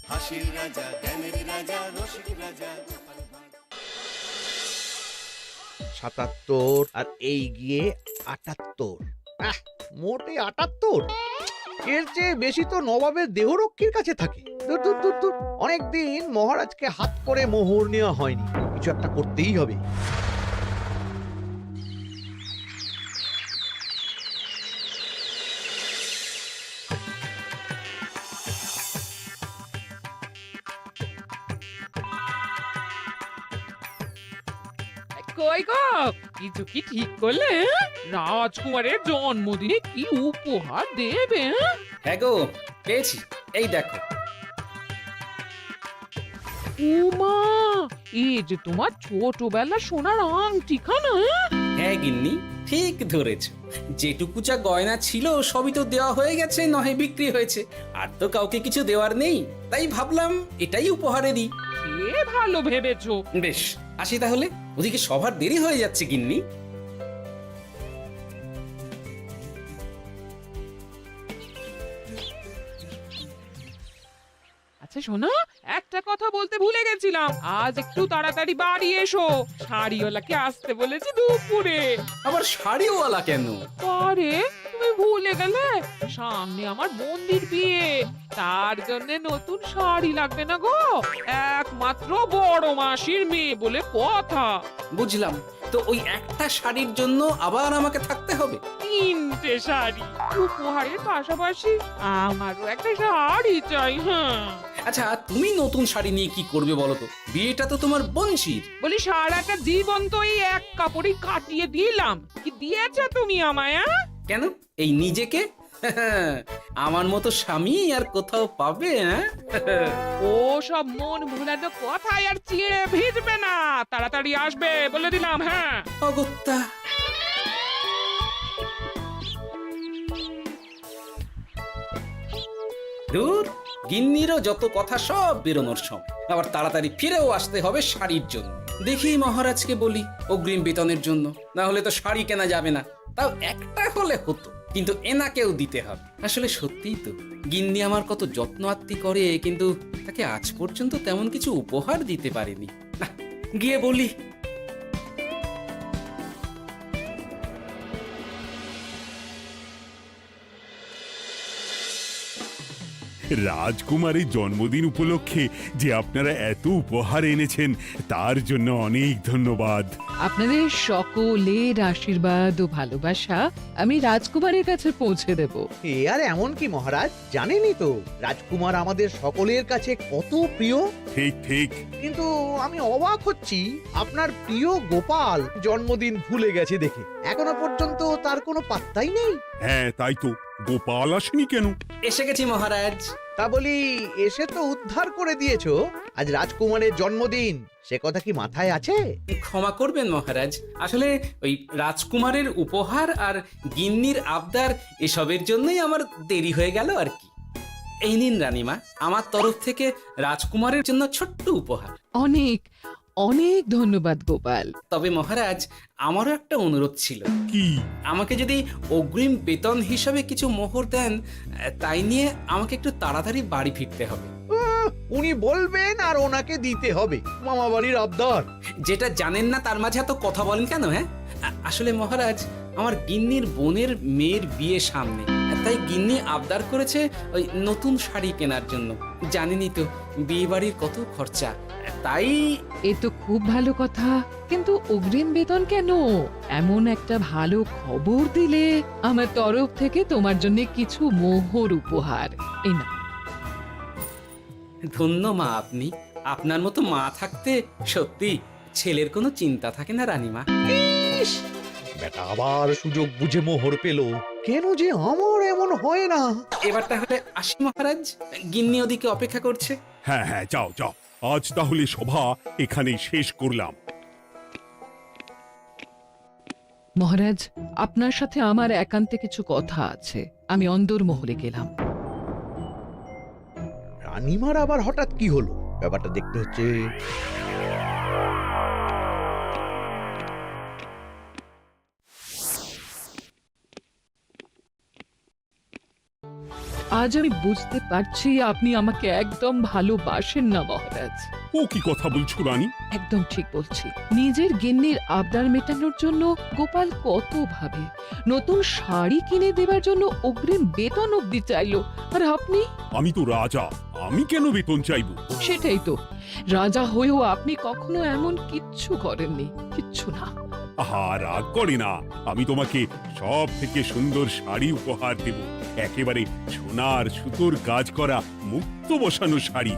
হাসির রাজা, জ্ঞানের রাজা, রসিক রাজা। ৭৭ আর এই গিয়ে ৭৮। মোটে ৭৮। এর চেয়ে বেশি তো নবাবের দেহরক্ষীর কাছে থাকে। দূর দূর দূর দূর। অনেকদিন মহারাজকে হাত করে মোহর নেওয়া হয়নি, কিছু একটা করতেই হবে। কই গো, কিছু কি ঠিক করলে? রাজকুমারের জন্মদিনে কি উপহার দেবে? হ্যাঁ গো, পেয়েছি, এই দেখো। উমা, এই যে তোমার ছোটবেলা সোনার আংটিখানা। হ্যাঁ গিন্নি, ঠিক ধরেছ। যেটুকু যা গয়না ছিল সবই তো দেওয়া হয়ে গেছে, নহে বিক্রি হয়েছে। আর তো কাউকে কিছু দেওয়ার নেই, তাই ভাবলাম এটাই উপহারে দিই। সে ভালো ভেবেছো। বেশ, আসি তাহলে, ওদিকে সবার দেরি হয়ে যাচ্ছে গিন্নি। আচ্ছা শোনো, একটা কথা বলতে ভুলে গেছিলাম, আজ একটু তাড়াতাড়ি বাড়ি এসো। শাড়িওয়ালাকে আসতে বলেছি দুপুরে। আবার শাড়িওয়ালা কেন? আরে তুমি ভুলে গেলে, সামনে আমার বোনদির বিয়ে, তার জন্য নতুন শাড়ি লাগবে না গো। একমাত্র বড় মাসির মেয়ে বলে কথা। বুঝলাম, তো ওই একটা শাড়ির জন্য আবার আমাকে থাকতে হবে? 3টে শাড়ি উপহারের পাশাপাশি আমারও একটা শাড়ি চাই। হ্যাঁ আচ্ছা, তুমি নতুন শাড়ি নিয়ে কি করবে বলো তো? বিয়েটা তো তোমার বংশীর। বলি, সারাটা জীবন তো এই এক কাপড়ই কাটিয়ে দিলাম, কি দিয়েছ তুমি আমায়? কেন, এই নিজেকে? আমার মতো স্বামী আর কোথাও পাবে? ও সব মন ভুলানো কথায় আর চিড়ে ভিজবে না, তাড়াতাড়ি আসবে বলে দিলাম। হ্যাঁ অগত্যা। দূর, গিন্নিরও যত কথা সব বেরোনোর সময়। আবার তাড়াতাড়ি ফিরেও আসতে হবে শাড়ির জন্য। দেখি মহারাজকে বলি অগ্রিম বেতনের জন্য, না হলে তো শাড়ি কেনা যাবে না। তাও একটা হলে হতো, কিন্তু এনাকেও দিতে হবে। আসলে সত্যিই তো, গিন্নি আমার কত যত্ন আত্তি করে, কিন্তু তাকে আজ পর্যন্ত তেমন কিছু উপহার দিতে পারেনি। না, গিয়ে বলি। রাজকুমারের জন্মদিন উপলক্ষে যে আপনারা এত উপহার এনেছেন তার জন্য অনেক ধন্যবাদ। আপনাদের সকলের আশীর্বাদ ও ভালোবাসা আমি রাজকুমারের কাছে পৌঁছে দেব। এ আর এমন কি মহারাজ, জানেনই তো রাজকুমার আমাদের সকলের কাছে কত প্রিয়। ঠিক ঠিক। কিন্তু আমি অবাক হচ্ছি আপনার প্রিয় গোপাল জন্মদিন ভুলে গেছে দেখে। এখনো পর্যন্ত তার কোনো পাত্তাই নেই। হ্যাঁ তাই তো, গোপাল আসেনি কেন? এসে গেছি মহারাজ। তা বলি, এসে তো উদ্ধার করে দিয়েছো। আজ রাজকুমারের জন্মদিন, সে কথা কি মাথায় আছে? ক্ষমা করবেন মহারাজ, আসলে ওই রাজকুমারের উপহার আর গিন্নির আবদার এসবের জন্যই আমার দেরি হয়ে গেল আর কি। এই নিন রানীমা, আমার তরফ থেকে রাজকুমারের জন্য ছোট্ট উপহার। অনেক অনেক ধন্যবাদ গোপাল। তবে মহারাজ, আমারও একটা অনুরোধ ছিল। কি? আমাকে যদি অগ্রিম বেতন হিসাবে কিছু মোহর দেন, তাই নিয়ে আমাকে একটু তাড়াতাড়ি বাড়ি ফিরতে হবে। উনি বলবেন আর ওনাকে দিতে হবে, মামা বাড়ির আবদার। যেটা জানেন না তার মাঝে এত কথা বলেন কেন? হ্যাঁ, আসলে মহারাজ, আমার গিন্নির বোনের মেয়ের বিয়ে সামনে, তাই গিন্নি আবদার করেছে ওই নতুন শাড়ি কেনার জন্য। জানেনই তো বিয়ে বাড়ির কত খরচা, তাই। এ তো খুব ভালো কথা, কিন্তু অগ্রিম বেতন কেন? এমন একটা ভালো খবর দিলে আমার তরফ থেকে তোমার জন্য কিছু মোহর উপহার। এই নাও। ধন্য মা আপনি, আপনার মতো মা থাকতে সত্যি ছেলের কোনো চিন্তা থাকে না রানীমা। ইস, বেটা আবার সুযোগ বুঝে মোহর পেল। কেন যে আমার এমন হয় না। এবার তাহলে আসি মহারাজ, গিন্নি ওদিকে অপেক্ষা করছে। হ্যাঁ হ্যাঁ, যাও যাও, আজ তাহলে সভা এখানেই শেষ করলাম। মহারাজ, আপনার সাথে আমার একান্তে কিছু কথা আছে, আমি অন্দরমহলে গেলাম। রানীমার আবার হঠাৎ কি হলো, ব্যাপারটা দেখতে হচ্ছে। আজ আজ আমি বুঝতে পারছি আপনি আমাকে একদম ভালোবাসেন না মহারাজ। ও কি কথা বলছো রানী? একদম ঠিক বলছি। নিজের গিন্নির আবদার মেটানোর জন্য গোপাল কত ভাবে, নতুন শাড়ি কিনে দেবার জন্য অগ্রিম বেতন অব্দি চাইলো, আর আপনি? আমি তো রাজা, আমি কেন বেতন চাইবো? সেটাই তো, রাজা হয়েও আপনি কখনো এমন কিচ্ছু করেননি, কিচ্ছু না। আহা, রাগ করে না। আমি তোমাকে সব থেকে সুন্দর শাড়ি উপহার দেব, একেবারে সোনার সুতোর কাজ করা মুক্ত বসানো শাড়ি।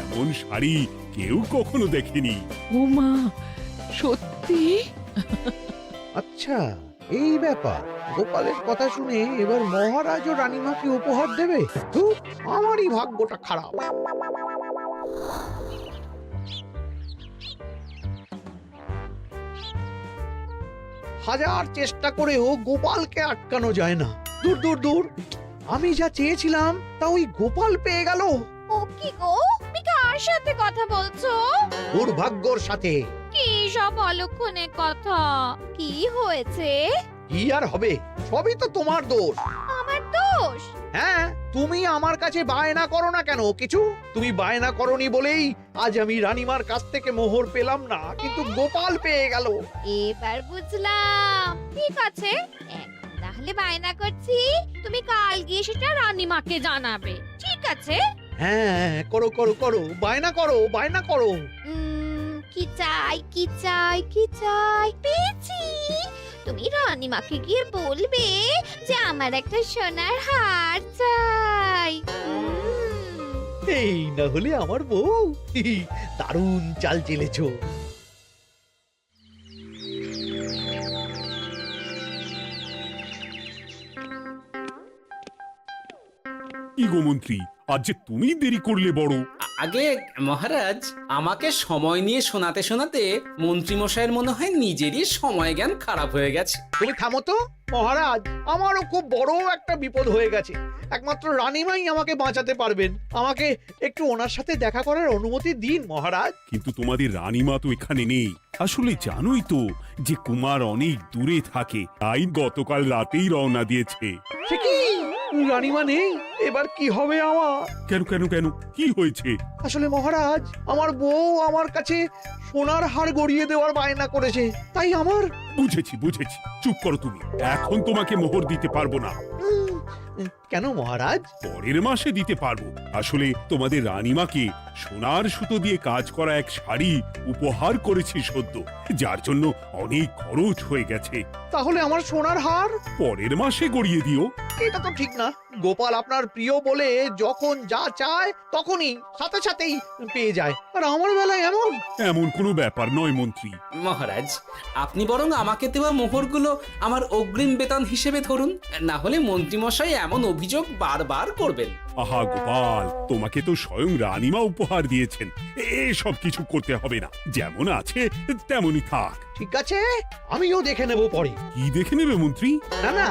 এমন শাড়ি কেউ কখনো দেখেনি। ও মা, সত্যি? আচ্ছা, এই ব্যাপার। গোপালের কথা শুনে এবার মহারাজ ও রানীমাকে উপহার দেবে? ধুর, আমারই ভাগ্যটা খারাপ। হাজার চেষ্টা করেও গোপালকে আটকানো যায় না। দূর দূর দূর, আমি যা চেয়েছিলাম তা ওই গোপাল পেয়ে গেল। ও কি গো, তুমি কার সাথে কথা বলছো? দুর্ভাগ্যর সাথে। কি সব অলক্ষণে কথা? কি হয়েছে? কি আর হবে, সবই তো তোমার দোষ। আমার দোষ? হ্যাঁ, তুমি আমার কাছে বায়না করো না কেন কিছু? তুমি বায়না করনি বলেই আজ আমি রানীমার কাছ থেকে মোহর পেলাম না, কিন্তু গোপাল পেয়ে গেল। এবার বুঝলাম। ঠিক আছে, এখন তাহলে বায়না করছি, তুমি কাল গিয়ে সেটা রানীমাকে জানাবে, ঠিক আছে? হ্যাঁ, করো করো করো, বায়না করো, বায়না করো। কি চাই, কি চাই, কি চাই? পেয়েছি। তুমি রানীমাকে গিয়ে বলবে যে আমার একটা সোনার হার চাই। এই না হলে আমার বউ। দারুণ চাল চেলেছো। কি গো মন্ত্রী, আজ যে তুমি দেরি করলে বড়। আগে মহারাজ, আমাকে সময় নিয়ে শোনাতে শোনাতে মন্ত্রীমশাইয়ের মনে হয় নিজেরই সময় জ্ঞান খারাপ হয়ে গেছে। তুমি থামো তো মহারাজ, আমারও খুব বড় একটা বিপদ হয়ে গেছে। একমাত্র রানীমাই আমাকে বাঁচাতে পারবেন। আমাকে একটু ওনার সাথে দেখা করার অনুমতি দিন মহারাজ। কিন্তু তোমাদের রানীমা তো এখানে নেই। আসলে জানোই তো যে কুমার অনেক দূরে থাকে, তাই গতকাল রাতেই রওনা দিয়েছে। সে কি, রানীমা নেই? এবার কি হবে আমার? কেন কেন কেন, কি হয়েছে? আসলে মহারাজ, আমার বউ আমার কাছে সোনার হার গড়িয়ে দেওয়ার বায়না করেছে, তাই আমার। বুঝেছি বুঝেছি, চুপ করো তুমি। এখন তোমাকে মোহর দিতে পারবো না। কেন মহারাজ? পরের মাসে দিতে পারবো। আসলে তোমাদের রানীমাকে সোনার সুতো দিয়ে কাজ করা এক শাড়ি উপহার করেছি সদ্য, যার জন্য অনেক খরচ হয়ে গেছে। তাহলে আমার সোনার হার পরের মাসে গড়িয়ে দিও। এটা তো ঠিক না। গোপাল আপনার প্রিয় বলে যখন যা চায় তখনই সাথে সাথেই পেয়ে যায়, আর আমার বেলায় এমন। এমন কোনো ব্যাপার নয় মন্ত্রী। মহারাজ, আপনি বরং আমাকে দেওয়া মোহরগুলো আমার অগ্রিম বেতন হিসেবে ধরুন, না হলে মন্ত্রীমশাই এমন অভিযোগ বারবার করবেন। আহা গোপাল, তোমাকে তো স্বয়ং রানীমা উপহার দিয়েছেন, এসব কিছু করতে হবে না। যেমন আছে তেমনই থাক। ঠিক আছে, আমিও দেখে নেব পরে। কি দেখে নেবে মন্ত্রী? না না,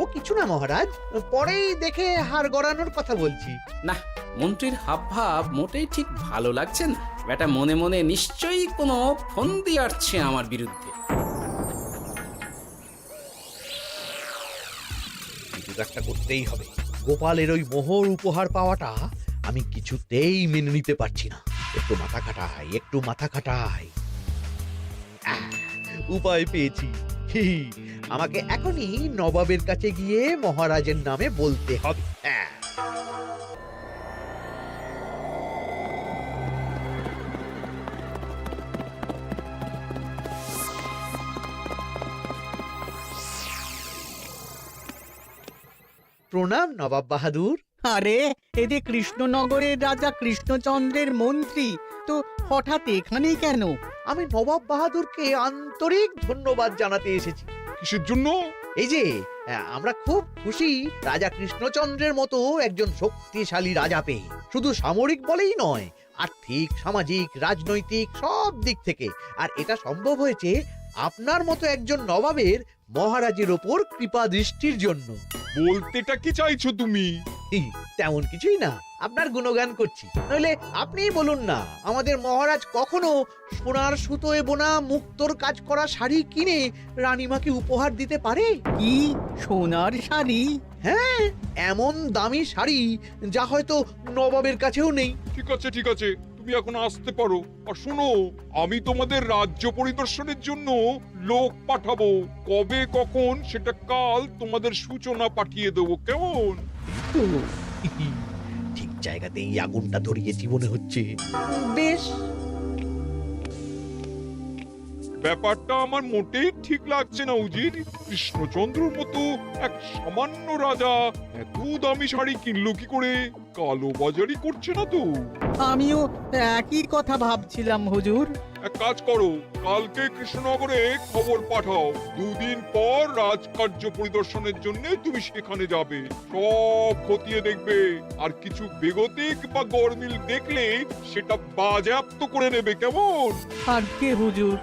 ও কিছু না মহারাজ, পরেই দেখে হার গড়ানোর কথা বলছি। না, মন্ত্রীর হাবভাব মোটেই ঠিক ভালো লাগছে না। বেটা মনে মনে নিশ্চয়ই কোনো ফন্দি আটছে আমার বিরুদ্ধে। কিছু একটা করতেই হবে। গোপালের ওই মোহর উপহার পাওয়াটা আমি কিছুতেই মেনে নিতে পারছি না। একটু মাথা খাটাই, একটু মাথা খাটাই। উপায় পেয়েছি। আমাকে এখনই নবাবের কাছে গিয়ে মহারাজের নামে বলতে হবে। প্রণাম নবাব বাহাদুর। আরে এদের কৃষ্ণনগরের রাজা কৃষ্ণচন্দ্রের মন্ত্রী, তো হঠাৎ এখানেই কেন? আমি নবাব বাহাদুরকে আন্তরিক ধন্যবাদ জানাতে এসেছি। কিসের জন্য? এই যে আমরা খুব খুশি রাজা কৃষ্ণচন্দ্রের মতো একজন শক্তিশালী রাজা পেয়ে। শুধু সামরিক বলেই নয়, আর্থিক, সামাজিক, রাজনৈতিক সব দিক থেকে। আর এটা সম্ভব হয়েছে আপনার মতো একজন নবাবের মহারাজের ওপর কৃপা দৃষ্টির জন্য। বলতেটা কি চাইছো তুমি? তেমন কিছুই না, আপনার গুণগান করছি। নইলে আপনিই বলুন না, আমাদের মহারাজ কখনো সোনার সুতোয় বোনা মুক্তোর কাজ করা শাড়ি কিনে রানীমাকে উপহার দিতে পারে? কি সোনার শাড়ি? হ্যাঁ, এমন দামি শাড়ি যা হয়তো নবাবের কাছেও নেই। ঠিক আছে ঠিক আছে, তুমি এখন আসতে পারো। আর শোনো, আমি তোমাদের রাজ্য পরিদর্শনের জন্য লোক পাঠাবো। কবে কখন সেটা কাল তোমাদের সূচনা পাঠিয়ে দেবো, কেমন? তো, ঠিক জায়গাতেই আগুনটা ধরিয়েছি মনে হচ্ছে। বেশ, ব্যাপারটা আমার মোটেই ঠিক লাগছে না উজির। কৃষ্ণচন্দ্রর মতো এক সামান্য রাজা এত দামি শাড়ি কিনলো কি করে? কালো বাজারি করছে না তো? আমিও একই কথা ভাবছিলাম হুজুর। এক কাজ করো, কালকে কৃষ্ণনগরে খবর পাঠাও। 2 দিন পর রাজকার্য পরিদর্শনের জন্য তুমি সেখানে যাবে। সব খতিয়ে দেখবে, আর কিছু বেগতিক বা গরমিল দেখলে সেটা বাজেয়াপ্ত করে নেবে, কেমন? আর কে হুজুর?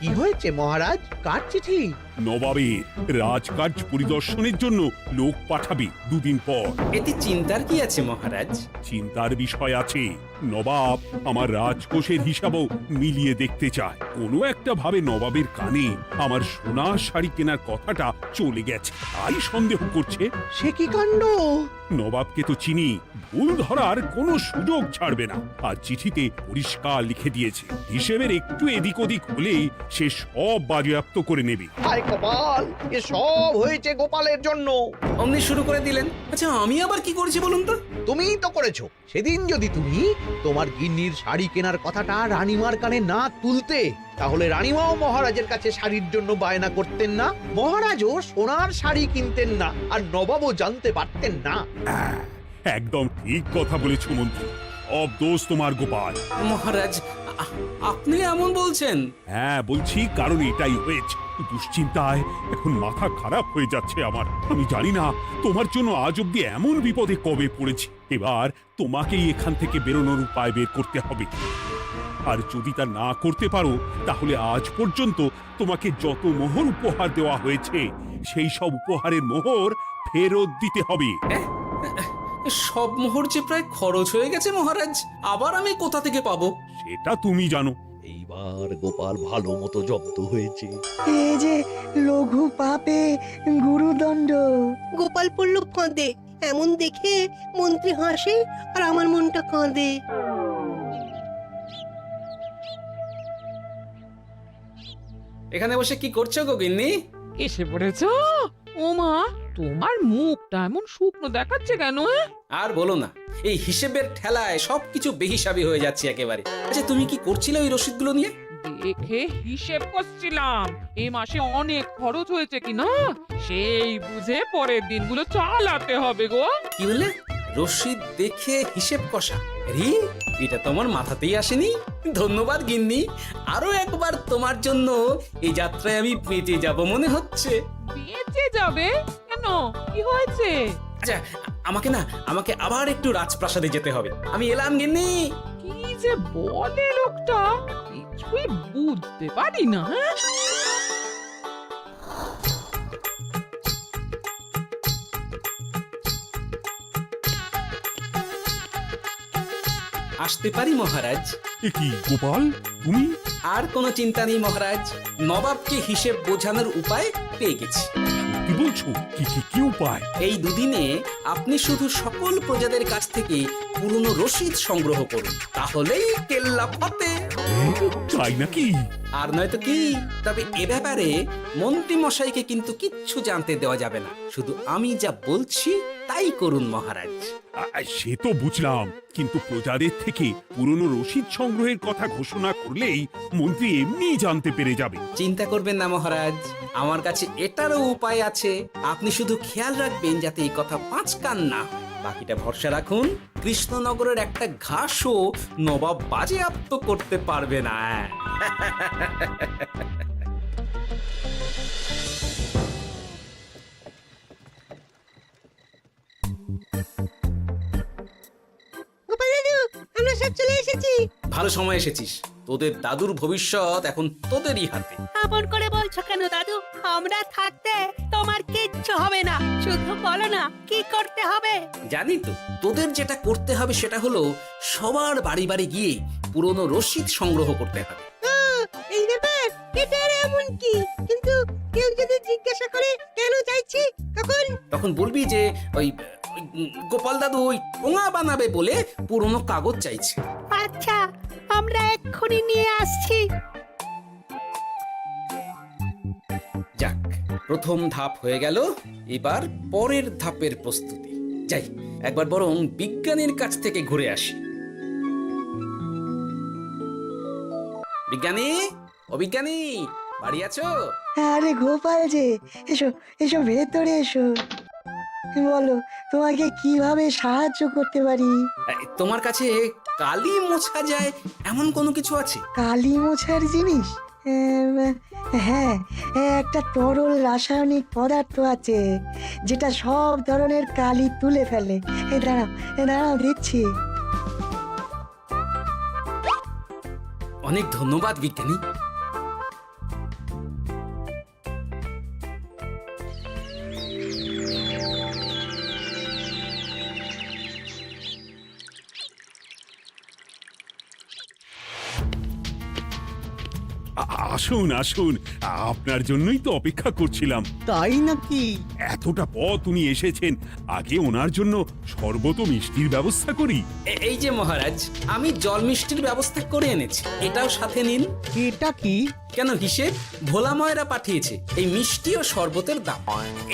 কি হয়েছে মহারাজ? কার চিঠি? নবাবের রাজকার্য পরিদর্শনের জন্য লোক পাঠাবে 2 দিন পর। এতে চিন্তার কি আছে মহারাজ? চিন্তার বিষয় আছে। নবাব আমার রাজকোষের হিসাবও মিলিয়ে দেখতে চায়। কোনো একটা ভাবে নবাবের কানে আমার সোনার শাড়ি কেনার কথাটা চলে গেছে, তাই সন্দেহ করছে। সে কি কাণ্ড! নবাবকে তো চিনি, ভুল ধরার কোনো সুযোগ ছাড়বে না। আর চিঠিতে পরিষ্কার লিখে দিয়েছে, হিসেবের একটু এদিক ওদিক হলেই সে সব বাজেয়াপ্ত করে নেবে। হায় কপাল, এ সব হয়েছে গোপালের জন্য। অমনি শুরু করে দিলেন। আচ্ছা, আমি আবার কি করেছি বলুন তো? তুমিই তো করেছো। সেদিন যদি তুমি তোমার গিন্নির শাড়ি কেনার কথাটা রানীমার কানে না তুলতে, তাহলে রানীমাও মহারাজের কাছে শাড়ির জন্য বায়না করতেন না, মহারাজও সোনার শাড়ি কিনতেন না, আর নবাবও জানতে পারতেন না। একদম ঠিক কথা বলেছ মন্ত্রী, সব দোষ তোমার গোপাল। মহারাজ, আপনি এমন বলছেন? হ্যাঁ বলছি, কারণ এটাই হয়েছে। দুশ্চিন্তায় এখন মাথা খারাপ হয়ে যাচ্ছে আমার। আমি জানি না তোমার জন্য আজ অব্দি এমন বিপদে কবে পড়েছি। এবার তোমাকেই এখান থেকে বেরোনোর উপায় বের করতে হবে। আর যদি তা না করতে পারো, তাহলে আজ পর্যন্ত তোমাকে যত মোহর উপহার দেওয়া হয়েছে সেই সব উপহারের মোহর ফেরত দিতে হবে। সব মোহর যে প্রায় খরচ হয়ে গেছে মহারাজ, আবার আমি কোথা থেকে পাবো? সেটা তুমি জানো। এইবার গোপাল ভালো মতো জব্দ হয়েছে। এই যে লঘু পাপে গুরুদণ্ড। গোপাল পড়ল ফাঁদে। এমন দেখে মন্ত্রী হাসে আর আমার মনটা কাঁদে। এখানে বসে কি করছো গো গিন্নি? এসে পড়েছো? ও মা, তোমার মুখটা এমন শুকনো দেখাচ্ছে কেন? আর বলো না, এই হিসেবের ঠেলায় সবকিছু বেহিসাবি হয়ে যাচ্ছে একেবারে। আচ্ছা, তুমি কি করছিলে ওই রসিদগুলো নিয়ে? দেখে হিসেব করছিলাম এই মাসে অনেক খরচ হয়েছে কিনা, সেই বুঝে পরের দিনগুলো চালাতে হবে গো। কি বলে? রসিদ দেখে হিসেব কষা? রি, এটা তোমার মাথাতেই আসেনি। ধন্যবাদ গিন্নি, আরো একবার তোমার জন্য এই যাত্রায় আমি বেঁচে যাব মনে হচ্ছে। বেঁচে যাবে কেন? কি হয়েছে? আচ্ছা, আমাকে আবার একটু রাজপ্রাসাদে যেতে হবে। আমি এলাম গিন্নি। কি যে বলে লোকটা, কিছুই বুঝতে পারি না। হ্যাঁ, আসতে পারি মহারাজ? এ কি গোপাল, তুমি? আর কোনো চিন্তা নেই মহারাজ, নবাবকে হিসেব বোঝানোর উপায় পেয়ে গেছি। কি বলছো? কি উপায়? এই দুদিনে আপনি শুধু সকল প্রজাদের কাছ থেকে পুরনো রসিদ সংগ্রহ করুন, তাহলেই কেল্লা ফতে। তাই নাকি? আর নয়তো কি? তবে এ ব্যাপারে মন্ত্রী মশাইকে কিন্তু কিচ্ছু জানতে দেওয়া যাবে না। শুধু আমি যা বলছি তাই করুন মহারাজ। সে তো বুঝলাম, কিন্তু প্রজাদের থেকে পুরনো রসিদ সংগ্রহের কথা ঘোষণা করলেই মন্ত্রী এমনি জানতে পেরে যাবে। চিন্তা করবেন না মহারাজ, আমার কাছে এটারও উপায় আছে। আপনি শুধু খেয়াল রাখবেন যাতে এই কথা 5 কান না হয়। বাকিটা ভরসা রাখুন, কৃষ্ণনগরের একটা ঘাসও নবাব বাজেয়াপ্ত করতে পারবে না। গোপাল দাদু, আমরা সব চলে এসেছি। ভালো সময় এসেছিস। তোদের দাদুর ভবিষ্যৎ এখন তোদেরই হাতে। এমন করে বলছো কেন দাদু? আমরা থাকতে তোমার কিচ্ছু হবে না, শুধু বলো না কি করতে হবে। জানি তো, তোদের যেটা করতে হবে সেটা হলো সবার বাড়ি বাড়ি গিয়ে পুরনো রসিদ সংগ্রহ করতে হবে। এই ব্যাপার, এটা আর এমন কি? কিন্তু কেউ যদি জিজ্ঞাসা করে কেন চাইছি, তখন বলবি যে ওই গোপাল দাদু ওই টোঙা বানাবে বলে পুরনো কাগজ চাইছে। আচ্ছা, আমরা এক্ষুনি নিয়ে আসছি। যাক, প্রথম ধাপ হয়ে গেল, এবার পরের ধাপের প্রস্তুতি। যাই, একবার বরং বিজ্ঞানীর কাছ থেকে ঘুরে আসি। বিজ্ঞানী, ও বিজ্ঞানী, বাড়ি আছো? আরে গোপাল যে, এসো এসো ভেতরে এসো। বলো, তোমাকে কিভাবে সাহায্য করতে পারি? তোমার কাছে কালি মোছা যায় এমন কোনো কিছু আছে? কালি মোছার জিনিস? হ্যাঁ, একটা তরল রাসায়নিক পদার্থ আছে যেটা সব ধরনের কালি তুলে ফেলে। দাঁড়াও দিচ্ছি। অনেক ধন্যবাদ বিজ্ঞানী। আসুন আসুন, আপনার জন্যই তো অপেক্ষা করছিলাম। তাই নাকি? এতটা পথ উনি এসেছেন, আগে ওনার জন্য শরবত ও মিষ্টির ব্যবস্থা করি। এই যে মহারাজ, আমি জল মিষ্টির ব্যবস্থা করে এনেছি, এটাও সাথে নিন। এটা কি? কেন, হিসেব ভোলা ময়রা পাঠিয়েছে এই মিষ্টি ও শরবতের দাম।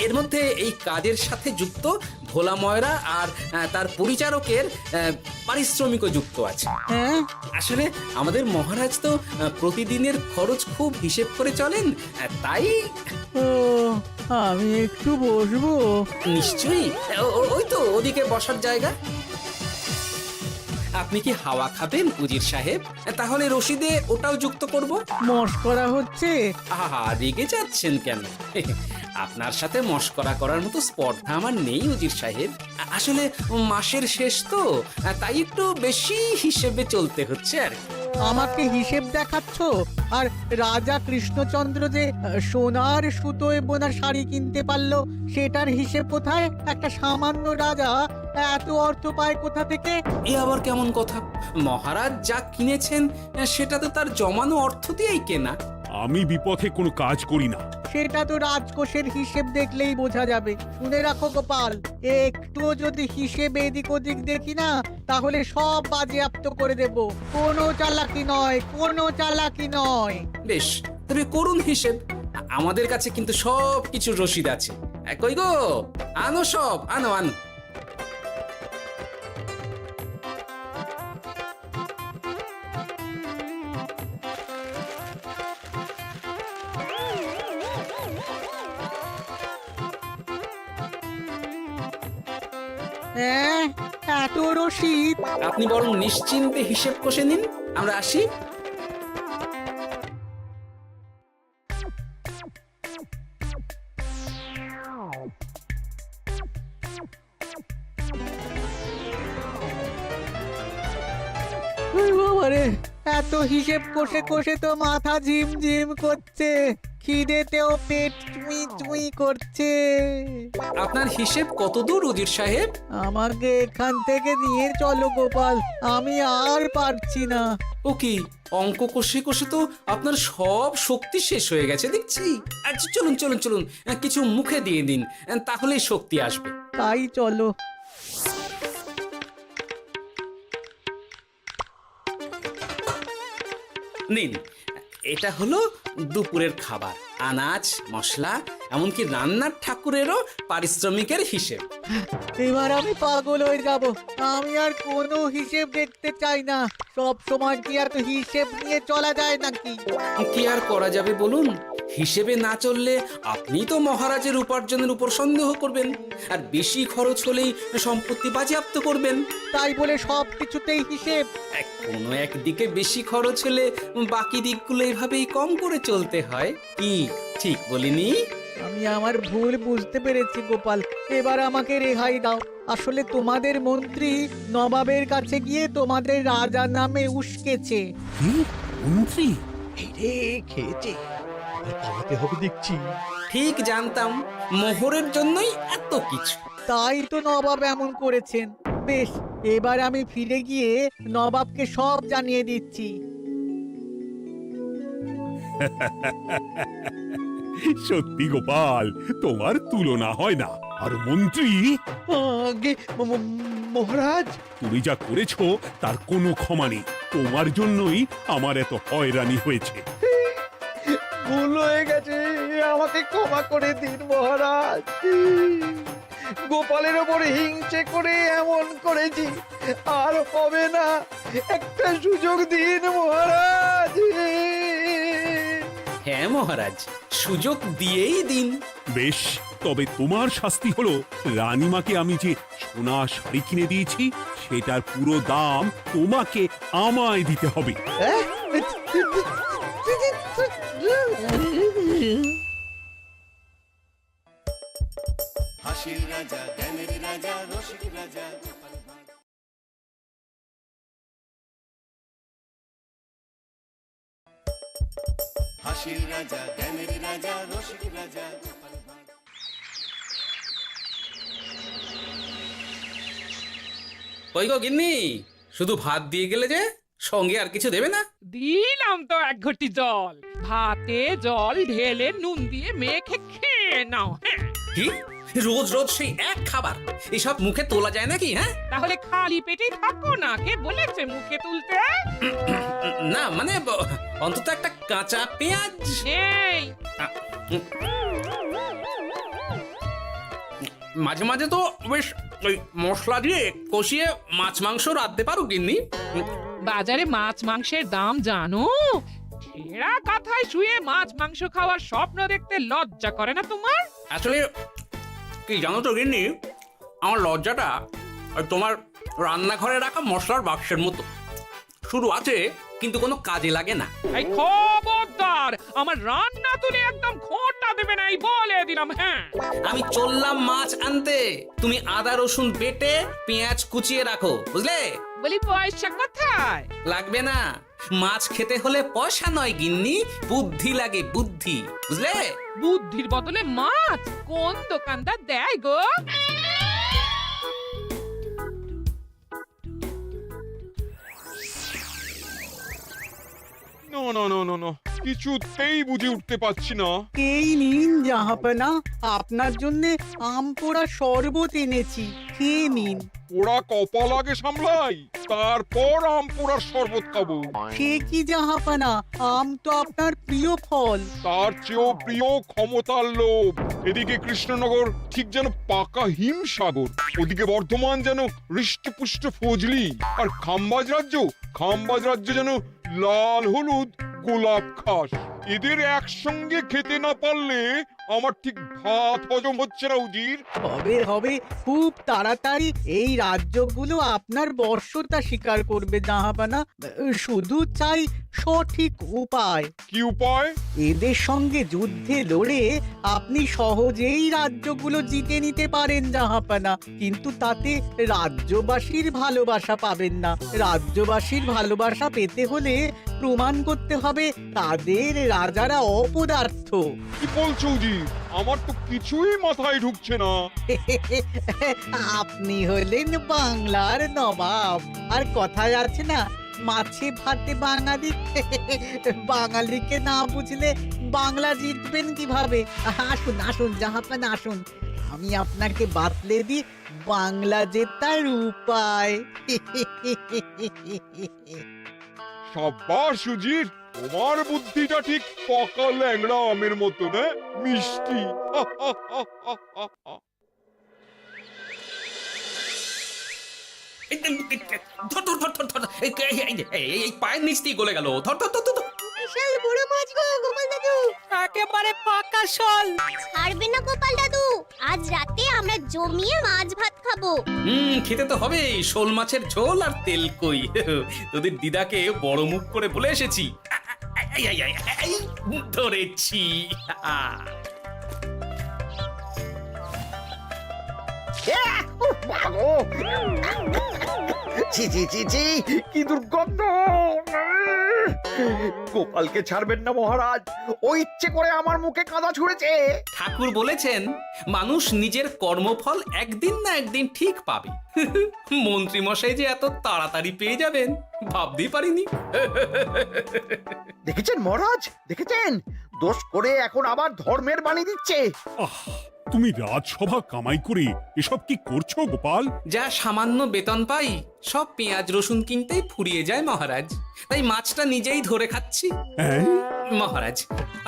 এর মধ্যে এই কাজের সাথে যুক্ত ভোলা ময়রা আর তার পরিচারকের পারিশ্রমিকও যুক্ত আছে। হ্যাঁ, আসলে আমাদের মহারাজ তো প্রতিদিনের খরচ খুব হিসেব করে চলেন, তাই। ও, আমি একটু বসবো? নিশ্চয়ই, ওই তো ওদিকে বসার জায়গা। আপনি কি হাওয়া খাবেন উজির সাহেব? তাহলে রশিদে ওটাও যুক্ত করব। মশকরা হচ্ছে? আহা, রেগে যাচ্ছেন কেন? আপনার সাথে মশকরা করার মতো স্পর্ধা আমার নেই উজির সাহেব। আসলে মাসের শেষ তো, তাই একটু বেশি হিসেবে চলতে হচ্ছে আর কি। আমাকে হিসেব দেখাচ্ছ? আর রাজা কৃষ্ণচন্দ্র যে সোনার সুতোয় বোনা শাড়ি কিনতে পারলো, সেটার হিসেব কোথায়? একটা সামান্য রাজা এত অর্থ পায় কোথা থেকে? এ আবার কেমন কথা? মহারাজ যা কিনেছেন সেটা তো তার জমানো অর্থ দিয়েই কেনা। আমি বিপথে কোনো কাজ করি না। সেটা তো রাজকোষের হিসেব দেখলেই বোঝা যাবে। শুনে রাখো গোপাল, একটু যদি হিসেব এদিক ওদিক দেখি না, তাহলে সব বাজেয়াপ্ত করে দেব। কোনো চালাকি নয়, কোনো চালাকি নয়। বেশ, তবে করুন হিসেব। আমাদের কাছে কিন্তু সব কিছুর রসিদ আছে। কই গো, আনো সব, আনো আনো। হ্যাঁ, এত রসিদ? আপনি বরং নিশ্চিন্তে হিসেব কষে নিন, আমরা আসি। বাবারে, এত হিসেব কষে কষে তো মাথা ঝিমঝিম করছে, খিদেতেও পেট চুই চুই করছে। আপনার হিসেব কত দূর উজির সাহেব? আমাকে এখান থেকে নিয়ে চলো গোপাল, আমি আর পারছি না। ও কি, অঙ্ক কষে কষে তো আপনার সব শক্তি শেষ হয়ে গেছে দেখছি। আচ্ছা চলুন চলুন চলুন, কিছু মুখে দিয়ে দিন, তাহলেই শক্তি আসবে। তাই চলো। নিন, এটা হলো দুপুরের খাবার, আনাজ মশলা এমনকি রান্নার ঠাকুরেরও পারিশ্রমিকের হিসেব। এবার আমি পাগল হয়ে যাব। আমি আর কোনো হিসেব দেখতে চাই না। সব সময় কি আর হিসেব নিয়ে চলা যায় নাকি? কি আর করা যাবে বলুন? হিসেবে না চললে আপনি তো মহারাজের উপার্জনের উপর সন্দেহ করবেন, আর বেশি খরচ হলেই সম্পত্তি বাজেয়াপ্ত করবেন। তাই বলে সব কিছুতেই হিসেব? কোনো একদিকে বেশি খরচ হলে বাকি দিকগুলো এভাবেই কম করে চলতে হয়। কি ঠিক বলিনি? আমি আমার ভুল বুঝতে পেরেছি গোপাল, এবার আমাকে রেহাই দাও। আসলে তোমাদের মন্ত্রী নবাবের কাছে গিয়ে তোমাদের রাজা নামে উস্কেছে। কি মন্ত্রী? এই রে খেয়েছে, আর পালাতে হবে দেখছি। ঠিক জানতাম মোহরের জন্যই এত কিছু। তাই তো নবাব এমন করেছেন। বেশ, এবার আমি ফিরে গিয়ে নবাবকে সব জানিয়ে দিচ্ছি। সত্যি গোপাল, তোমার তুলনা হয় না। আর মন্ত্রী, আগে মহারাজ, তুমি যা করেছো তার কোনো ক্ষমা নেই। তোমার জন্যই আমার এত হয়রানি হয়েছে। ভুল হয়ে গেছে, আমাকে ক্ষমা করে দিন মহারাজ। গোপালের ওপরে হিংসে করে এমন করেছি, আর হবে না। একটা সুযোগ দিন মহারাজ। হ্যাঁ মহারাজ, সুযোগ দিয়েই দিন। বেশ, তবে তোমার শাস্তি হলো রানীমাকে আমি যে সোনা শাড়ি কিনে দিয়েছি সেটার পুরো দাম তোমাকে আমায় দিতে হবে। হাসির রাজা জ্ঞানের রাজা রসিক রাজা হাসির রাজা জ্ঞানের রাজা রসিক রাজা কই গো গিন্নি, শুধু ভাত দিয়ে গেলে যে, সঙ্গে আর কিছু দেবে না? দিলাম তো এক ঘটি জল, ভাতে জল ঢেলে নুন দিয়ে মেখে খেয়ে নাও। হ্যাঁ, কি রোজ রোজ সেই এক খাবার? এসব মুখে তোলা যায় নাকি? হ্যাঁ, তাহলে খালি পেটেই থাকো না, কে বলেছে মুখে তুলতে? না মানে অন্তত একটা কাঁচা পেঁয়াজ। এই মাঝে মাঝে তো বেশ ওই মশলা দিয়ে কষিয়ে মাছ মাংস রাঁধতে পারো গিন্নি। বাজারে মাছ মাংসের দাম জানো? ছেঁড়া কাঁথায় শুয়ে মাছ মাংস খাওয়ার স্বপ্ন দেখতে লজ্জা করে না তোমার? আসলে কি জানো তো গিন্নি, আমার লজ্জাটা ওই তোমার রান্নাঘরে রাখা মশলার বাক্সের মতো, শুধু আছে কিন্তু কোনো কাজে লাগে না। এই খবরদার, আমার রান্না তুলে একদম খোঁটা দেবে না, এই বলে দিলাম। হ্যাঁ, আমি চললাম মাছ আনতে, তুমি আদা রসুন বেটে পেঁয়াজ কুচিয়ে রাখো, বুঝলে? বলি পয়সা কোথায়? লাগবে না, মাছ খেতে হলে পয়সা নয় গিন্নি, বুদ্ধি লাগে, বুদ্ধি, বুঝলে? বুদ্ধির বদলে মাছ কোন দোকানদার দেয় গো? না না না না না, কিছুতেই বুঝে উঠতে পারছি না। এই নিন জাহাপনা, আপনার জন্য আম পোড়া শরবত এনেছি, খেয়ে নিন। ওরা কপাল আগে সামলাই, তারপর আম পোড়ার শরবত খাবো। সে কি জাহাপনা, আম তো আপনার প্রিয় ফল। তার চেয়েও প্রিয় ক্ষমতার লোভ। এদিকে কৃষ্ণনগর ঠিক যেন পাকা হিমসাগর, ওদিকে বর্ধমান যেন হৃষ্টপুষ্ট ফজলি, আর খাম্বাজ রাজ্য যেন লাল হলুদ গোলাপ ঘাস। এদের একসঙ্গে খেতে না পারলে আমার ঠিক ভাত হজম হচ্ছে না উজির। হবে খুব তাড়াতাড়ি এই রাজ্যগুলো আপনার বর্ষতা স্বীকার করবে জাহাপানা। শুধু চাই সঠিক উপায়। কি উপায়? এদের সঙ্গে যুদ্ধে লড়ে আপনি সহজেই রাজ্যগুলো জিতে নিতে পারেন জাহাপানা, কিন্তু তাতে রাজ্যবাসীর ভালোবাসা পাবেন না। রাজ্যবাসীর ভালোবাসা পেতে হলে প্রমাণ করতে হবে তাদের রাজারা অপদার্থ। কি বলছো উজির? আমার তো কিছুই মাথায় ঢুকছে না। আপনি হলেন বাংলার নবাব, আর কথায় আছে না, মাছে ভাতে বাঙালি। বাঙালিকে না বুঝলে বাংলা জিতবেন কিভাবে? আসুন আসুন জাহাপানা, আসুন, আমি আপনাকে বাতলে দিই বাংলা জেতার উপায়। সাব্বাস উজির, তোমার বুদ্ধিটা ঠিক পাকা ল্যাংড়া আমের মতো, না মিষ্টি। এই পায়ের নিচ দিয়ে গলে গেল। ধর ধর ধর ধর। বিশাল বড় মাছ গো গোপাল দাদু। একেবারে পাকা শোল। ছাড়বে না গোপাল দাদু, আজ রাতে আমরা জমিয়ে মাছ ভাত খাবো। খেতে তো হবে শোল মাছের ঝোল আর তেল কই। তোদের দিদাকে বড় মুখ করে বলে এসেছি, ধরেছি। ছি ছি ছি ছি, কি দুর্গন্ধ! গোপালকে ছাড়বেন না মহারাজ, ও ইচ্ছে করে আমার মুখে কাদা ছুঁড়েছে। ঠাকুর বলেছেন মানুষ নিজের কর্মফল একদিন না একদিন ঠিক পাবে। মন্ত্রী মশাই যে এত তাড়াতাড়ি পেয়ে যাবেন ভাবতেই পারিনি। দেখেছেন মহারাজ, দেখেছেন? দোষ করে এখন আবার ধর্মের বাণী দিচ্ছে। আহ, তুমি রাজসভা কামাই করে এসব কি করছো গোপাল? যা সামান্য বেতন পাই সব পেঁয়াজ রসুন কিনতেই ফুরিয়ে যায় মহারাজ, তাই মাছটা নিজেই ধরে খাচ্ছি। হ্যাঁ? মহারাজ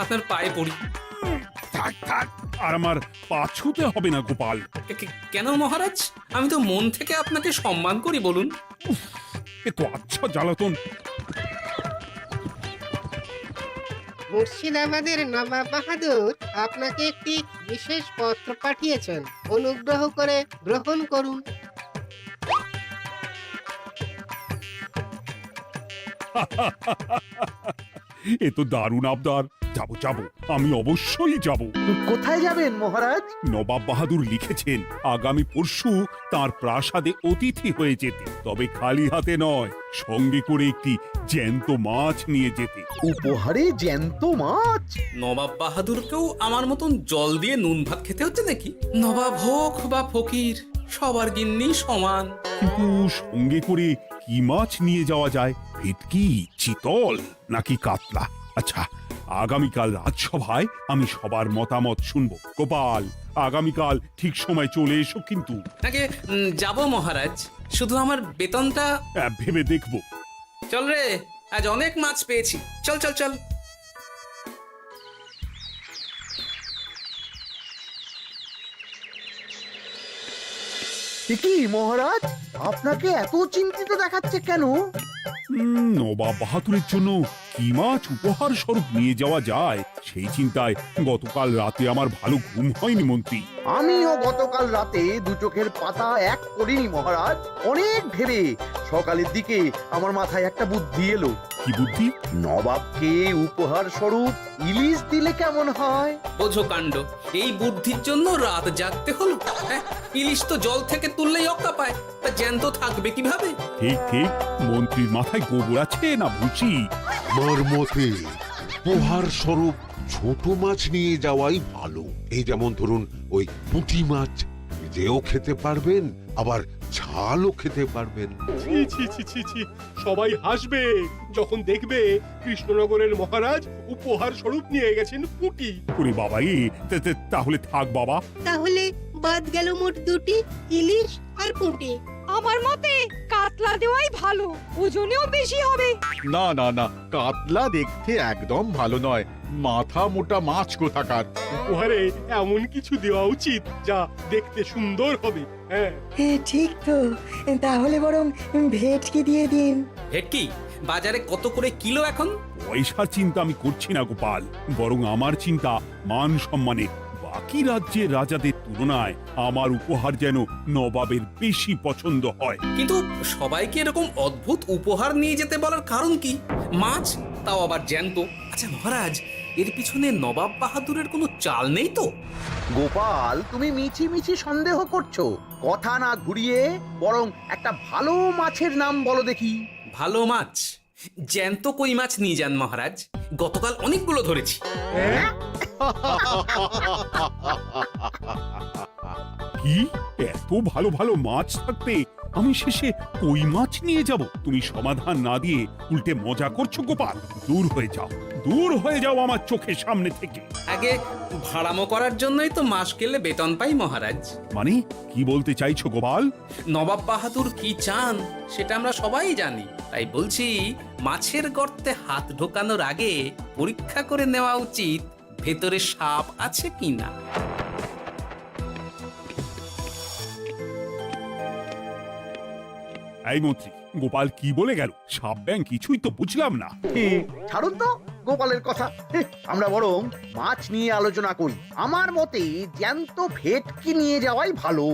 আপনার পায়ে পড়ি। থাক থাক, আর আমার পা ছুঁতে হবে না গোপাল। কেন মহারাজ? আমি তো মন থেকে আপনাকে সম্মান করি, বলুন। এ তো আচ্ছা জ্বালাতন। মুর্শিদাবাদের নবাব বাহাদুর আপনাকে একটি বিশেষ পত্র পাঠিয়েছেন, অনুগ্রহ করে গ্রহণ করুন। এ তো দারুণ আবদার। যাবো যাবো, আমি অবশ্যই যাব। কোথায় যাবেন মহারাজ? নবাব বাহাদুর লিখেছেন আগামী পরশু তার প্রাসাদে অতিথি হয়ে যেতে, তবে খালি হাতে নয়, সঙ্গে করে একটি জ্যান্ত মাছ নিয়ে যেতে। উপহারে জ্যান্ত মাছ? নবাব বাহাদুরকেও আমার মতন জল দিয়ে নুন ভাত খেতে হচ্ছে নাকি? নবাব হোক বা ফকির, সবার গিন্নি সমান। কিন্তু সঙ্গে করে কি মাছ নিয়ে যাওয়া যায়? ভেটকি, চিতল নাকি কাতলা? আচ্ছা, আগামীকাল রাজসভায় আমি সবার মতামত শুনবো। গোপাল, আগামীকাল ঠিক সময় চলে এসো কিন্তু। আগে যাব মহারাজ, শুধু আমার বেতনটা ভেবে দেখবো। চল রে, আজ অনেক মাছ পেয়েছি, চল চল চল। কি মহারাজ, আপনাকে এত চিন্তিত দেখাচ্ছে কেন? নবাব বাহাদুরের জন্য কি মাছ উপহার স্বরূপ নিয়ে যাওয়া যায় সেই চিন্তায় গতকাল রাতে আমার ভালো ঘুম হয়নি মন্ত্রী। আমিও গতকাল রাতে দু চোখের পাতা এক করিনি মহারাজ, অনেক ভেবে সকালের দিকে আমার মাথায় একটা বুদ্ধি এলো। কি বুদ্ধি? নবাবকে উপহার স্বরূপ ইলিশ দিলে কেমন হয়? বোঝো কাণ্ড, এই বুদ্ধির জন্য রাত জাগতে হলো। হ্যাঁ, ইলিশ তো জল থেকে তুললেই অক্কা পায়, তা জ্যান্ত থাকবে কিভাবে? ঠিক ঠিক, মন্ত্রীর মাথায় গোবর আছে না ভুসি? আমার মতে উপহার স্বরূপ ছোট মাছ নিয়ে যাওয়াই ভালো। এই যেমন ধরুন ওই পুঁটি মাছ, নিজেও খেতে পারবেন আবার ঝালও খেতে পারবেন। ছি ছি ছি ছি ছি, সবাই হাসবে যখন দেখবে কৃষ্ণনগরের মহারাজ উপহার স্বরূপ নিয়ে গেছেন পুঁটি। ওরে বাবা, তাহলে থাক বাবা। তাহলে বাদ গেল মোট দুটি, ইলিশ আর পুঁটি। আমার মতে কাতলা দেওয়াই ভালো, ওজনেও বেশি হবে। না না না, কাতলা দেখতে একদম ভালো নয়, মাথা মোটা মাছ কোথাকার। উপহারে এমন কিছু দেওয়া উচিত যা দেখতে সুন্দর হবে। হ্যাঁ ঠিক তো, তাহলে বরং ভেটকি দিয়ে দিন। ভেটকি বাজারে কত করে কিলো এখন? পয়সার চিন্তা আমি করছি না গোপাল, বরং আমার চিন্তা মান সম্মানের। বাকি রাজ্যের রাজাদের তুলনায় আমার উপহার যেন নবাবের বেশি পছন্দ হয়। কিন্তু সবাইকে এরকম অদ্ভুত উপহার নিয়ে যেতে বলার কারণ কি? মাছ, তাও আবার জ্যান্ত। আচ্ছা মহারাজ, এর পিছনে নবাব বাহাদুরের কোনো চাল নেই তো? গোপাল, তুমি মিছি মিছি সন্দেহ করছো। কথা না ঘুরিয়ে বরং একটা ভালো মাছের নাম বলো দেখি। ভালো মাছ? জ্যান্ত কই মাছ নিয়ে যান মহারাজ, গতকাল অনেকগুলো ধরেছি। কি, এত ভালো ভালো মাছ থাকতে আমি শেষে কই মাছ নিয়ে যাব? তুমি সমাধান না দিয়ে উল্টে মজা করছো গোপাল। দূর হয়ে যাও, দূর হয়ে যাও আমার চোখের সামনে থেকে। আগে ভাড়ামো করার জন্যই তো মাস গেলে বেতন পাই মহারাজ। মানে কি বলতে চাইছো গোপাল? নবাব বাহাদুর কি চান সেটা আমরা সবাই জানি, তাই বলছি মাছের গর্তে হাত ঢোকানোর আগে পরীক্ষা করে নেওয়া উচিত ভেতরে সাপ আছে কিনা। এই মন্ত্রী, গোপাল কি বলে গেল? সাপ ব্যাং কিছুই তো বুঝলাম না। ছাড়ুন তো গোপালের কথা, আমরা বরং মাছ নিয়ে আলোচনা করি। আমার মতে জ্যান্ত ভেটকি নিয়ে যাওয়াই ভালো।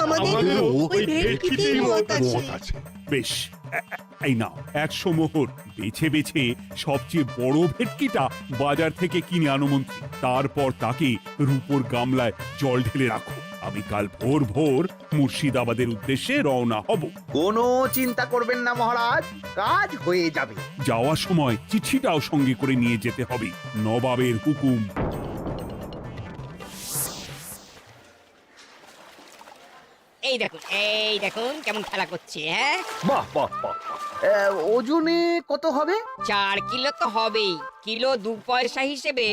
আমাদেরও ওই ভেটকিতেই মত আছে। বেশ, এই নাও 100 মোহর। বেছে বেছে সবচেয়ে বড় ভেটকিটা বাজার থেকে কিনে আনো মন্ত্রী। তারপর তাকে রূপোর গামলায় জল ঢেলে রাখো। আমি কাল ভোর ভোর মুর্শিদাবাদের উদ্দেশ্যে রওনা হব। কোনো চিন্তা করবেন না মহারাজ, কাজ হয়ে যাবে। যাওয়ার সময় চিঠিটাও সঙ্গে করে নিয়ে যেতে হবে, নবাবের হুকুম। এই দেখুন কেমন খেলা করছে। হ্যাঁ, বাহ বাহ বাহ। ওজনে কত হবে? 4 কিলো তো হবেই। কিলো 2 পয়সা হিসেবে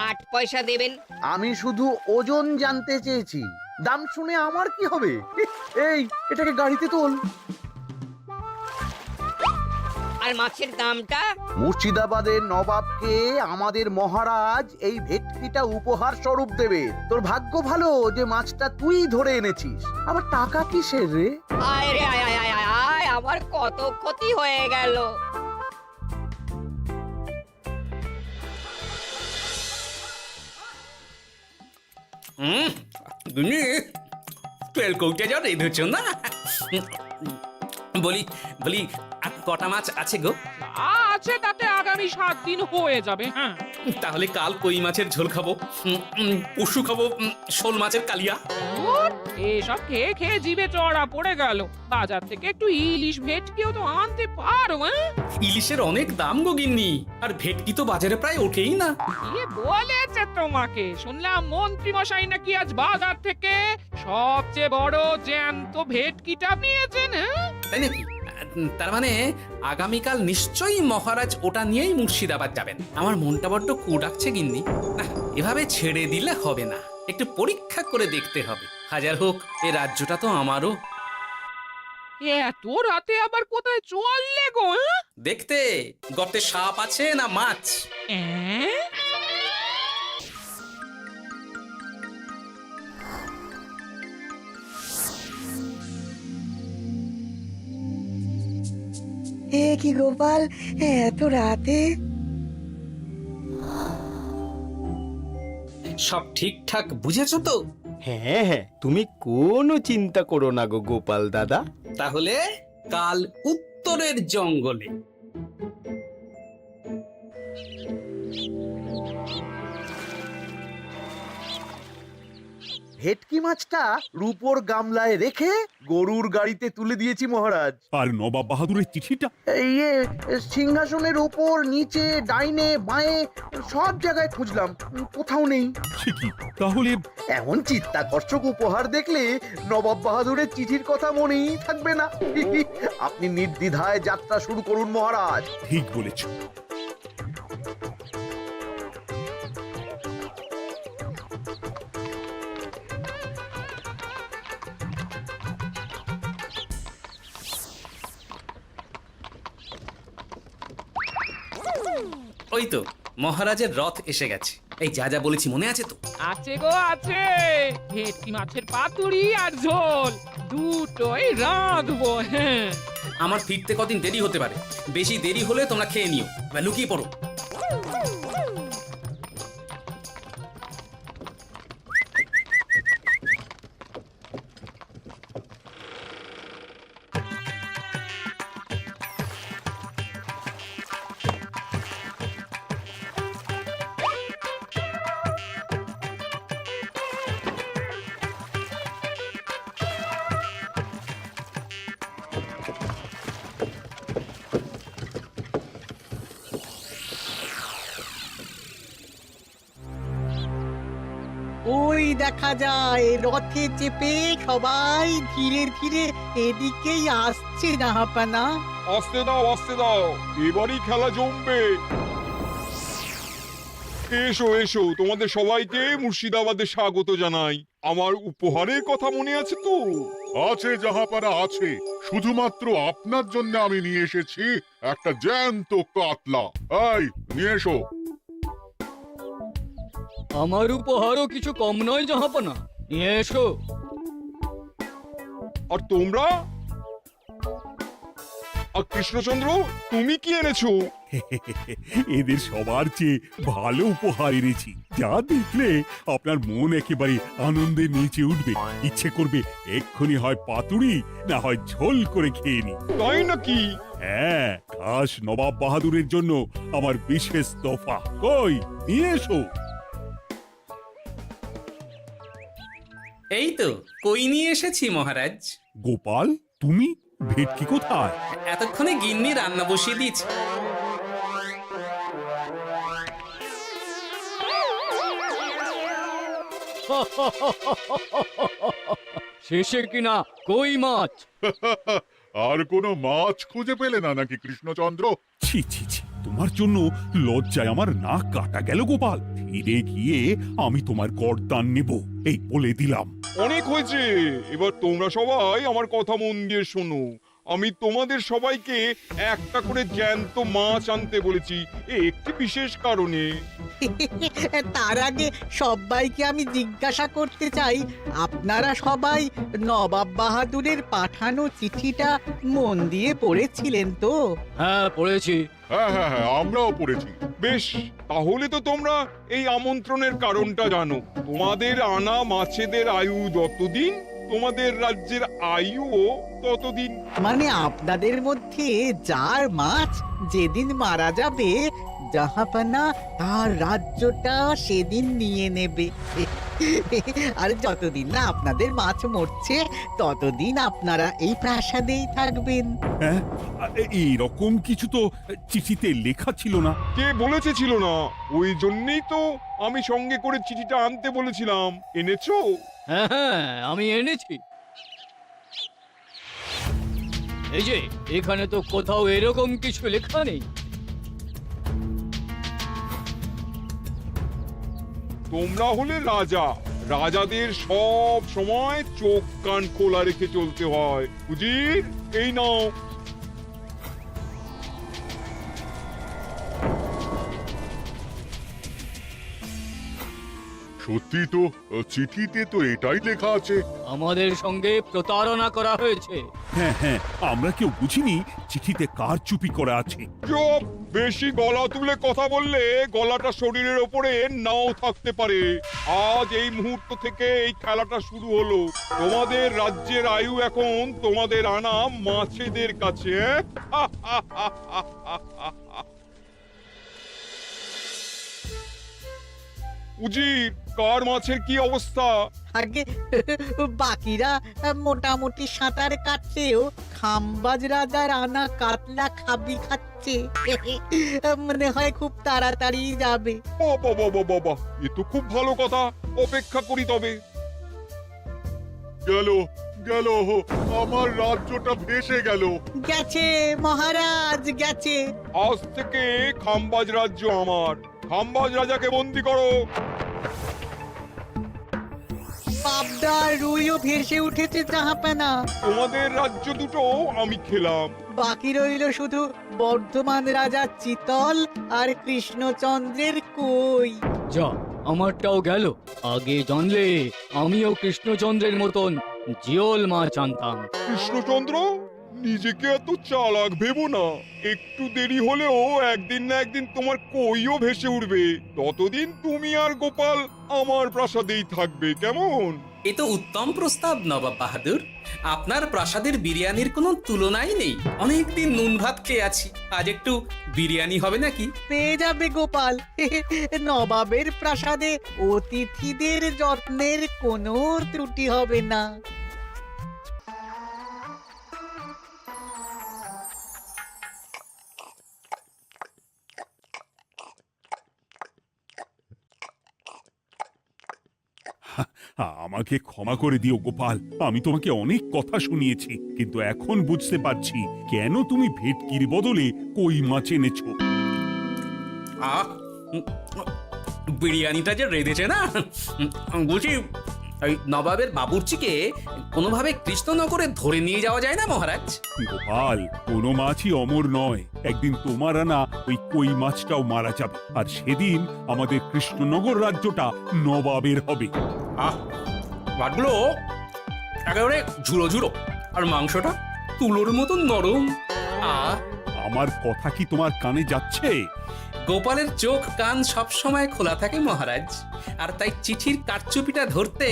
8 পয়সা দেবেন। আমি শুধু ওজন জানতে চেয়েছি, দাম শুনে আমার কি হবে? এই, এটাকে গাড়িতে তোল। আর মাছের দামটা? মুর্শিদাবাদের নবাবকে আমাদের মহারাজ এই ভেটকিটা উপহার স্বরূপ দেবে। তোর ভাগ্য ভালো যে মাছটা তুই ধরে এনেছিস। আবার টাকা কিসের রে? আয় রে আয় আয় আয় আয় আয়, আমার কত ক্ষতি হয়ে গেল। গিন্নি, তেল কৌটে যা রেঁধেছ না? বলি বলি আর কটা মাছ আছে গো? আছে তাতে আগামী 7 দিন হয়ে যাবে। হ্যাঁ, তাহলে কাল কই মাছের ঝোল খাবো, পরশু খাবো শোল মাছের কালিয়া। ধুর, এসব খেয়ে খেয়ে জিভে চড়া পড়ে গেল। বাজার থেকে একটু ইলিশ ভেটকিও তো আনতে পারো। ইলিশের অনেক দাম গো গিন্নি, আর ভেটকি তো বাজারে প্রায় ওঠেই না। কে বলেছে তোমাকে? শুনলাম মন্ত্রী মশাই নাকি আজ বাজার থেকে সবচেয়ে বড় জ্যান্ত ভেটকিটা নিয়েছেন। তাই নাকি? তার মানে আগামীকাল নিশ্চয়ই মহারাজ ওটা নিয়েই মুর্শিদাবাদ যাবেন। আমার মনটা বড্ড কু ডাকছে গিন্নি। না, এভাবে ছেড়ে দিলে হবে না, একটু পরীক্ষা করে দেখতে হবে। হাজার হোক এ রাজ্যটা তো আমারও। এত রাতে আবার কোথায় চললে গো? দেখতে গর্তে সাপ আছে না মাছ। এ কি গোপাল, এত রাতে? সব ঠিকঠাক বুঝেছো তো? হ্যাঁ হ্যাঁ, তুমি কোনো চিন্তা করো না গো গোপাল দাদা। তাহলে কাল উত্তরের জঙ্গলে। ভেটকি মাছটা রূপোর গামলায় রেখে গরুর গাড়িতে তুলে দিয়েছি মহারাজ। আর নবাব বাহাদুরের চিঠিটা? ইয়ে, সিংহাসনের উপর, নিচে, ডাইনে, বাঁয়ে সব জায়গায় খুঁজলাম, কোথাও নেই। সে কি তাহলে? এমন চিত্তাকর্ষক উপহার দেখলে নবাব বাহাদুরের চিঠির কথা মনেই থাকবে না। আপনি নির্দ্বিধায় যাত্রা শুরু করুন মহারাজ। ঠিক বলেছ। ওই তো মহারাজের রথ এসে গেছে। এই যা যা বলেছি মনে আছে তো? আছে গো আছে। ভেটকি মাছের পাতুরি আর ঝোল দুটোই রাঁধবো। হ্যাঁ, আমার ফিরতে কদিন দেরি হতে পারে, বেশি দেরি হলে তোমরা খেয়ে নিও, এবার লুকিয়ে পড়ো। ওই দেখা যায় রথে চেপে সবাই ধীরে ধীরে এদিকেই আসছে জাহাপানা। আসতে দাও আসতে দাও, এবারই খেলা জমবে। এসো এসো, তোমাদের সবাইকে মুর্শিদাবাদে স্বাগত জানাই। আমার উপহারের কথা মনে আছে তো? আছে জাহাপানা আছে, শুধুমাত্র আপনার জন্য আমি নিয়ে এসেছি একটা জ্যান্ত কাতলা। এই নিয়ে এসো। আমার উপহারও কিছু কম নয় জাহাপানা, নিয়ে এসো। আর তোমরা? আর কৃষ্ণচন্দ্র, তুমি কি এনেছো? এদের সবার চেয়ে ভালো উপহার এনেছি, যা দেখলে আপনার মন একেবারে আনন্দে নেচে উঠবে। ইচ্ছে করবে এক্ষুনি হয় পাতুরি না হয় ঝোল করে খেয়ে নি। তাই নাকি? হ্যাঁ, খাস নবাব বাহাদুরের জন্য আমার বিশেষ তোফা। কই নিয়ে এসো। এই তো কই নিয়ে এসেছি মহারাজ। গোপাল, তুমি? ভেটকি কোথায়? এতক্ষণে গিন্নি রান্না বসিয়ে দিয়েছে। শেষে কিনা কই মাছ? আর কোনো মাছ খুঁজে পেলে না নাকি কৃষ্ণচন্দ্র? ছি ছি ছি, তোমার জন্য লজ্জায় আমার নাক কাটা গেল গোপাল। ফিরে গিয়ে আমি তোমার গর্দান নেব, এই বলে দিলাম। অনেক হয়েছে, এবার তোমরা সবাই আমার কথা মন দিয়ে শোনো। আমি তোমাদের সবাইকে একটা করে জ্যান্ত মাছ আনতে বলেছি একটি বিশেষ কারণে। তার আগে সবাইকে আমি জিজ্ঞাসা করতে চাই, আপনারা সবাই নবাব বাহাদুরের পাঠানো চিঠিটা মন দিয়ে পড়েছিলেন তো? হ্যাঁ, পড়েছি। হ্যাঁ হ্যাঁ হ্যাঁ, আমরাও পড়েছি। বেশ, তাহলে তো তোমরা এই আমন্ত্রণের কারণটা জানো। তোমাদের আনা মাছেদের আয়ু যতদিন, তোমাদের রাজ্যের আয়ুও ততদিন। মানে আপনাদের মধ্যে যার মাছ যেদিন মারা যাবে, জাহাপানা তার রাজ্যটা সেদিন নিয়ে নেবে। আর যতদিন না আপনাদের মাছ মরছে, ততদিন আপনারা এই প্রাসাদেই থাকবেন। হ্যাঁ, এইরকম কিছু তো চিঠিতে লেখা ছিল না। কে বলেছে ছিল না? ওই জন্যই তো আমি সঙ্গে করে চিঠিটা আনতে বলেছিলাম। এনেছো? হ্যাঁ হ্যাঁ, আমি এনেছি। এই যে, এখানে তো কোথাও এরকম কিছু লেখা নেই। তোমরা হলে রাজা, রাজাদের সব সময় চোখ কান খোলা রেখে চলতে হয়। উজির, এই নাও। সত্যি তো, চিঠিতে তো এটাই লেখা আছে। আমাদের সঙ্গে প্রতারণা করা হয়েছে। হ্যাঁ হ্যাঁ, আমরা কেউ বুঝিনি চিঠিতে কার চুপি করা আছে। চুপ! বেশি গলা তুলে কথা বললে গলাটা শরীরের ওপরে নাও থাকতে পারে। আজ এই মুহূর্ত থেকে এই খেলাটা শুরু হলো। তোমাদের রাজ্যের আয়ু এখন তোমাদের আনা মাছেদের কাছে। উজির, কার মাছের কি অবস্থা? আগে বাকিরা মোটামুটি সাঁতার কাটছেও, খাম্বাজ রাজার আনা কাতলা খাবি খাচ্ছে। মনে হয় খুব তাড়াতাড়ি যাবে। বাবা বাবা বাবা, এ তো খুব ভালো কথা। অপেক্ষা করি তবে। গেল গেল, আমার রাজ্যটা ভেসে গেল। গেছে মহারাজ, গেছে। আজ থেকে খাম্বাজ রাজ্য আমার। খাম্বাজ রাজাকে বন্দি করো। পাবদার রুইও ভেসে উঠেছে জাহাপানা। তোমাদের রাজ্য দুটো আমি খেলাম। বাকি রইল শুধু বর্ধমান রাজা চিতল আর কৃষ্ণচন্দ্রের কই। যা, আমারটাও গেল। আগে জানলে আমিও কৃষ্ণচন্দ্রের মতন জিওল মাছ আনতাম। কৃষ্ণচন্দ্র, নিজেকে এত চালাক ভেবো না। একটু দেরি হলেও একদিন না একদিন তোমার কইও ভেসে উঠবে। ততদিন তুমি আর গোপাল আমার প্রাসাদেই থাকবে, কেমন? এ তো উত্তম প্রস্তাব নবাব বাহাদুর। আপনার প্রাসাদের বিরিয়ানির কোনো তুলনাই নেই। অনেকদিন নুন ভাত খেয়ে আছি, আজ একটু বিরিয়ানি হবে নাকি? পেয়ে যাবে গোপাল। নবাবের প্রাসাদে অতিথিদের যত্নের কোনো ত্রুটি হবে না। আমাকে ক্ষমা করে দিও গোপাল, আমি তোমাকে অনেক কথা শুনিয়েছি, কিন্তু এখন বুঝতে পারছি কেন তুমি ভেটকির বদলে কই মাছ এনেছো। আহ, বিরিয়ানিটা যে রেঁধেছে না, বুঝি এই নবাবের বাবুর্চিকে কোনোভাবে কৃষ্ণনগরে ধরে নিয়ে যাওয়া যায় না মহারাজ? গোপাল, কোনো মাছই অমর নয়। একদিন তোমার আনা ওই কই মাছটাও মারা যাবে, আর সেদিন আমাদের কৃষ্ণনগর রাজ্যটা নবাবের হবে। আহ, ভাতগুলো একেবারে ঝুড়ো ঝুড়ো, আর মাংসটা তুলোর মতন নরম। আহ, আমার কথা কি তোমার কানে যাচ্ছে? গোপালের চোখ কান সব সময় খোলা থাকে মহারাজ, আর তাই চিঠির কারচুপিটা ধরতে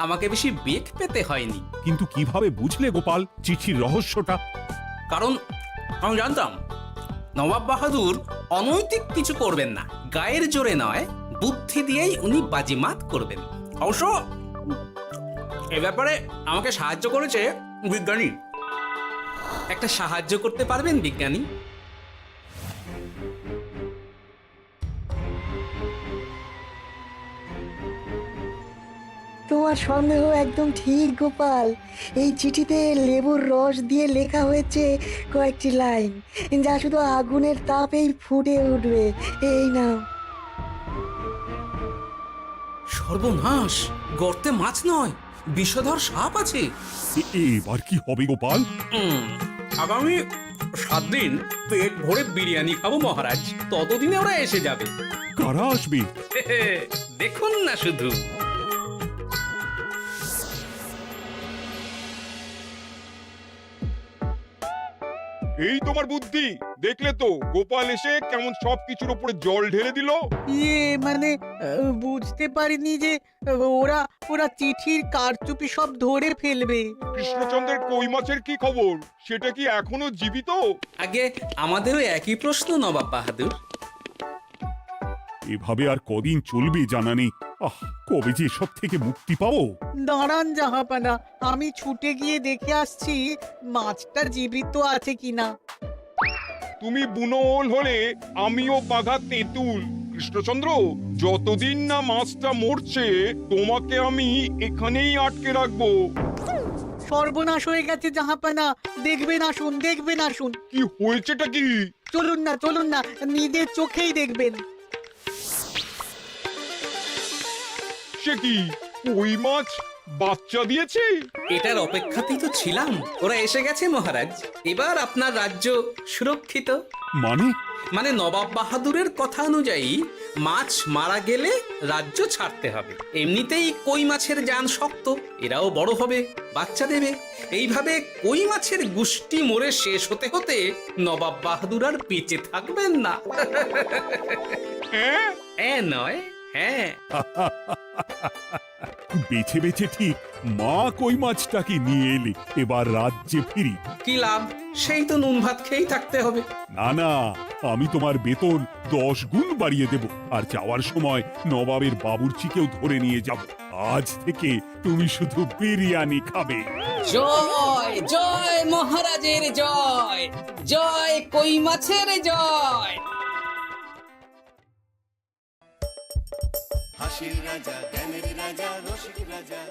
আমাকে বেশি বেগ পেতে হয়নি। কিন্তু কিভাবে বুঝলে গোপাল চিঠির রহস্যটা? কারণ আমি জানতাম নবাব বাহাদুর অনৈতিক কিছু করবেন না। গায়ের জোরে নয়, বুদ্ধি দিয়েই উনি বাজিমাত করবেন। অবশ্য এ ব্যাপারে আমাকে সাহায্য করেছে বিজ্ঞানী। একটা সাহায্য করতে পারবেন বিজ্ঞানী? তোমার সন্দেহ একদম ঠিক গোপাল। এই চিঠিতে লেবুর রস দিয়ে লেখা হয়েছে কয়েকটি লাইন, যা শুধু আগুনের তাপেই ফুটে উঠবে। এই নাও। সর্বনাশ, গর্তে মাছ নয়, বিষধর সাপ আছে। এবার কি হবে গোপাল? আগামী 7 দিন পেট ভরে বিরিয়ানি খাবো মহারাজ, ততদিনে ওরা এসে যাবে। কারা আসবে? দেখুন না শুধু। এই তোমার বুদ্ধি, দেখলে তো গোপাল এসে কেমন সবকিছুর উপরে জল ঢেলে দিল। মানে বুঝতে পারিনি যে ওরা ওরা চিঠির কারচুপি সব ধরে ফেলবে। কৃষ্ণচন্দ্রের কই মাছের কি খবর? সেটা কি এখনো জীবিত? আগে আমাদেরও একই প্রশ্ন নবাব বাহাদুর। এভাবে আর কদিন চলবে জানা নেই। কবে যে সব থেকে মুক্তি পাবো। দাঁড়ান জাহাপানা, আমি ছুটে গিয়ে দেখে আসছি মাছটা জীবিত আছে কিনা। তুমি বুনোল হলে আমিও বাঘা তেঁতুল। কৃষ্ণচন্দ্র, যতদিন না মাছটা মরছে তোমাকে আমি এখানেই আটকে রাখবো। সর্বনাশ হয়ে গেছে জাহাপানা, দেখবেন আসুন, দেখবেন আসুন। কি হয়েছেটা কি? চলুন না, নিজের চোখেই দেখবেন। সে কি, কই মাছ বাচ্চা দিয়েছে? এটার অপেক্ষাতেই তো ছিলাম। ওরা এসে গেছে মহারাজ, এবার আপনার রাজ্য সুরক্ষিত। মানে নবাব বাহাদুরের কথা অনুযায়ী মাছ মারা গেলে রাজ্য ছাড়তে হবে। এমনিতেই কই মাছের জান শক্ত, এরাও বড় হবে, বাচ্চা দেবে। এইভাবে কই মাছের গুষ্টি মরে শেষ হতে হতে নবাব বাহাদুর আর বেঁচে থাকবেন না। হ্যাঁ নয়, হ্যাঁ। বেছে বেছে ঠিক মা কই মাছটাকে নিয়ে এলে, এবার রাজ্যে ফিরি। কি লাভ? সেই তো নুন ভাত খেয়েই থাকতে হবে। না, আমি তোমার বেতন 10 গুণ বাড়িয়ে দেব, আর যাওয়ার সময় নবাবের বাবুর্চিকেও ধরে নিয়ে যাব। আজ থেকে তুমি শুধু বিরিয়ানি খাবে। জয় জয় মহারাজের জয়, জয় কই মাছের জয়। হাসির রাজা, জ্ঞানের রাজা, রসিক রাজা।